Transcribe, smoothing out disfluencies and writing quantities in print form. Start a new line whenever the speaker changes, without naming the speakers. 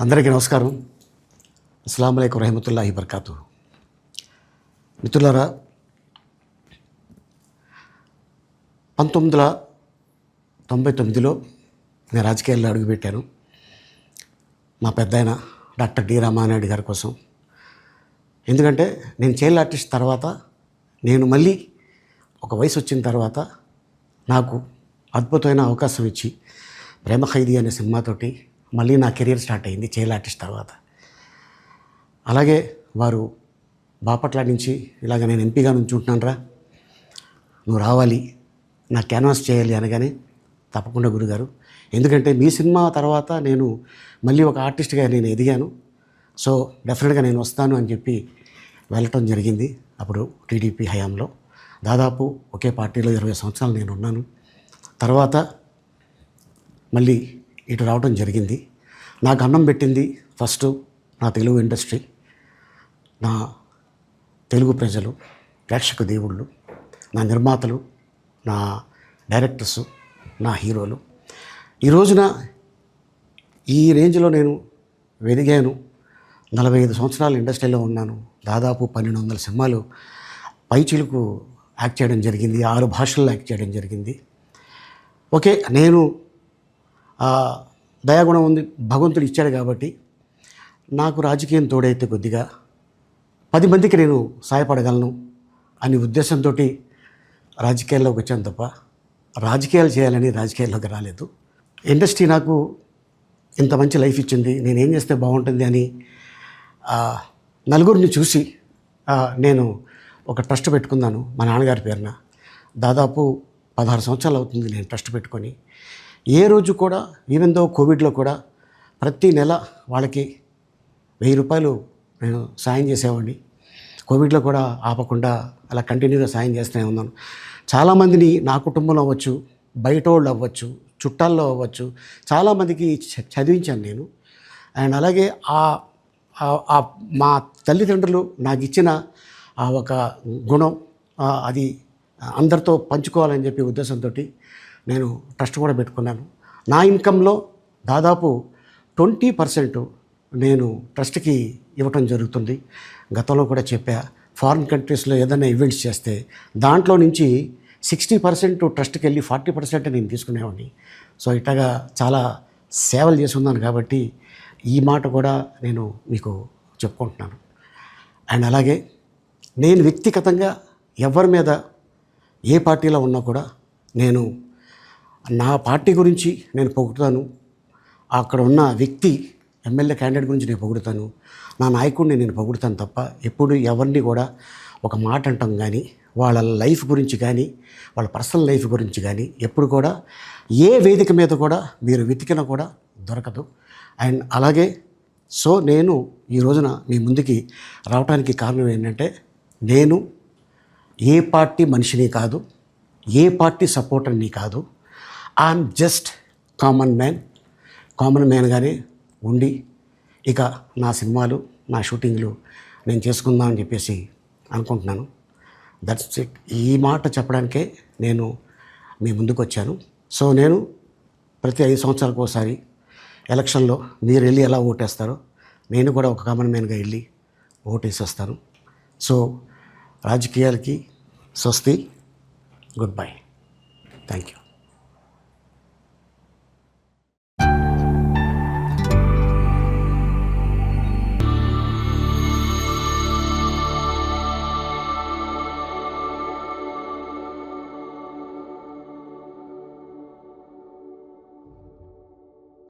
అందరికీ నమస్కారం. అస్సలాము అలైకుం రహమతుల్లాహి బర్కాతు. మిత్రులారా, 1999లో నేను రాజకీయాల్లో అడుగుపెట్టాను. మా పెద్దాయన డాక్టర్ డి రామానాయుడు గారి కోసం. ఎందుకంటే నేను చైల్డ్ ఆర్టిస్ట్ తర్వాత నేను మళ్ళీ ఒక వయసు వచ్చిన తర్వాత నాకు అద్భుతమైన అవకాశం ఇచ్చి ప్రేమ ఖైదీ అనే సినిమాతోటి మళ్ళీ నా కెరీర్ స్టార్ట్ అయింది చైల్డ్ ఆర్టిస్ట్ తర్వాత. అలాగే వారు బాపట్ల నుంచి ఇలాగ నేను ఎంపీగా నుంచుంటున్నాను రా, నువ్వు రావాలి, నా క్యాన్వాస్ చేయాలి అనగానే తప్పకుండా గురుగారు, ఎందుకంటే మీ సినిమా తర్వాత నేను మళ్ళీ ఒక ఆర్టిస్ట్గా నేను ఎదిగాను, సో డెఫినెట్గా నేను వస్తాను అని చెప్పి వెళ్ళటం జరిగింది. అప్పుడు టీడీపీ హయాంలో దాదాపు ఒకే పార్టీలో 20 సంవత్సరాలు నేను ఉన్నాను. తర్వాత మళ్ళీ ఇటు రావడం జరిగింది. నాకు అన్నం పెట్టింది ఫస్ట్ నా తెలుగు ఇండస్ట్రీ, నా తెలుగు ప్రజలు, ప్రేక్షక దేవుళ్ళు, నా నిర్మాతలు, నా డైరెక్టర్సు, నా హీరోలు. ఈ రోజున ఈ రేంజ్లో నేను వెదిగాను. 45 సంవత్సరాలు ఇండస్ట్రీలో ఉన్నాను. దాదాపు 1200 సినిమాలు పైచిలుకు యాక్ట్ చేయడం జరిగింది. 6 భాషల్లో యాక్ట్ చేయడం జరిగింది. ఓకే, నేను దయాగుణం ఉంది, భగవంతుడు ఇచ్చాడు కాబట్టి నాకు రాజకీయం తోడైతే కొద్దిగా 10 మందికి నేను సహాయపడగలను అనే ఉద్దేశంతో రాజకీయాల్లోకి వచ్చాను తప్ప రాజకీయాలు చేయాలని రాజకీయాల్లోకి రాలేదు. ఇండస్ట్రీ నాకు ఇంత మంచి లైఫ్ ఇచ్చింది, నేనేం చేస్తే బాగుంటుంది అని నలుగురిని చూసి నేను ఒక ట్రస్ట్ పెట్టుకున్నాను మా నాన్నగారి పేరున. దాదాపు 16 సంవత్సరాలు అవుతుంది నేను ట్రస్ట్ పెట్టుకొని. ఏ రోజు కూడా, ఈవెన్ దో కోవిడ్లో కూడా ప్రతి నెల వాళ్ళకి 1000 రూపాయలు నేను సాయం చేసేవాడిని. కోవిడ్లో కూడా ఆపకుండా అలా కంటిన్యూగా సాయం చేస్తూనే ఉన్నాను. చాలామందిని నా కుటుంబంలో అవ్వచ్చు, బయట వాళ్ళు అవ్వచ్చు, చుట్టాల్లో అవ్వచ్చు, చాలామందికి చదివించాను నేను. అండ్ అలాగే మా తల్లిదండ్రులు నాకు ఇచ్చిన ఆ ఒక గుణం అది అందరితో పంచుకోవాలని చెప్పి ఉద్దేశంతో నేను ట్రస్ట్ కూడా పెట్టుకున్నాను. నా ఇన్కంలో దాదాపు 20% నేను ట్రస్ట్కి ఇవ్వటం జరుగుతుంది. గతంలో కూడా చెప్పా, ఫారిన్ కంట్రీస్లో ఏదైనా ఈవెంట్స్ చేస్తే దాంట్లో నుంచి 60% ట్రస్ట్కి వెళ్ళి 40% నేను తీసుకునేవాడిని. సో ఇట్లాగా చాలా సేవలు చేసి ఉన్నాను కాబట్టి ఈ మాట కూడా నేను మీకు చెప్పుకుంటున్నాను. అండ్ అలాగే నేను వ్యక్తిగతంగా ఎవరి మీద ఏ పార్టీలో ఉన్నా కూడా నేను నా పార్టీ గురించి నేను పొగుడుతాను, అక్కడ ఉన్న వ్యక్తి ఎమ్మెల్యే క్యాండిడేట్ గురించి నేను పొగుడుతాను, నా నాయకుడిని నేను పొగుడుతాను తప్ప ఎప్పుడు ఎవరిని కూడా ఒక మాట అంటాం కానీ వాళ్ళ లైఫ్ గురించి కానీ వాళ్ళ పర్సనల్ లైఫ్ గురించి కానీ ఎప్పుడు కూడా ఏ వేదిక మీద కూడా మీరు వెతికినా కూడా దొరకదు. అండ్ అలాగే సో నేను ఈ రోజున మీ ముందుకి రావడానికి కారణం ఏంటంటే, నేను ఏ పార్టీ మనిషిని కాదు, ఏ పార్టీ సపోర్టర్ని కాదు, ఐఎమ్ జస్ట్ కామన్ మ్యాన్గానే ఉండి ఇక నా సినిమాలు, నా షూటింగ్లు నేను చేసుకుందామని చెప్పేసి అనుకుంటున్నాను. That's it. ఈ మాట చెప్పడానికే నేను మీ ముందుకు వచ్చాను. సో నేను ప్రతి 5 సంవత్సరాలకు ఒకసారి ఎలక్షన్లో మీరు వెళ్ళి ఎలా ఓటేస్తారో నేను కూడా ఒక కామన్ మ్యాన్గా వెళ్ళి ఓటేసేస్తాను. సో రాజకీయాలకి స్వస్తి, గుడ్ బై, థ్యాంక్ యూ.